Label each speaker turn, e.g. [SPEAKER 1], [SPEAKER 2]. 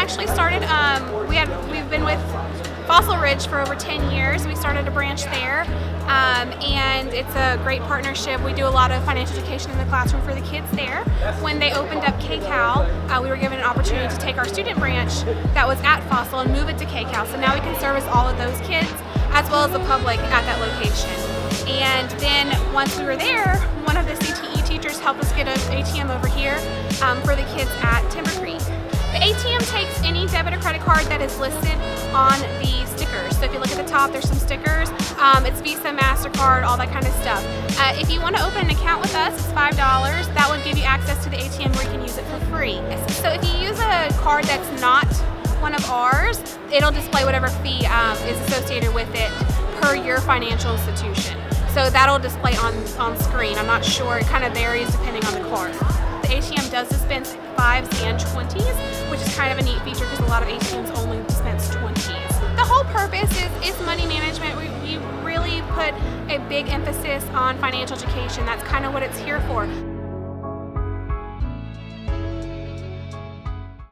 [SPEAKER 1] actually started, we've been with Fossil Ridge for over 10 years. We started a branch there, and it's a great partnership. We do a lot of financial education in the classroom for the kids there. When they opened up KCAL, we were given an opportunity to take our student branch that was at Fossil and move it to KCAL. So now we can service all of those kids as well as the public at that location. And then once we were there, one of the CTE teachers helped us get an ATM over here for the kids at Timber Creek. The ATM takes any debit or credit card that is listed on the stickers. So if you look at the top, there's some stickers. It's Visa, MasterCard, all that kind of stuff. If you want to open an account with us, it's $5. That would give you access to the ATM where you can use it for free. So if you use a card that's not one of ours, it'll display whatever fee is associated with it per your financial institution. So that'll display on screen. I'm not sure, it kind of varies depending on the card. The ATM does dispense 5s and 20s, which is kind of a neat feature because a lot of ATMs only dispense 20s. The whole purpose is money management. We really put a big emphasis on financial education. That's kind of what it's here for.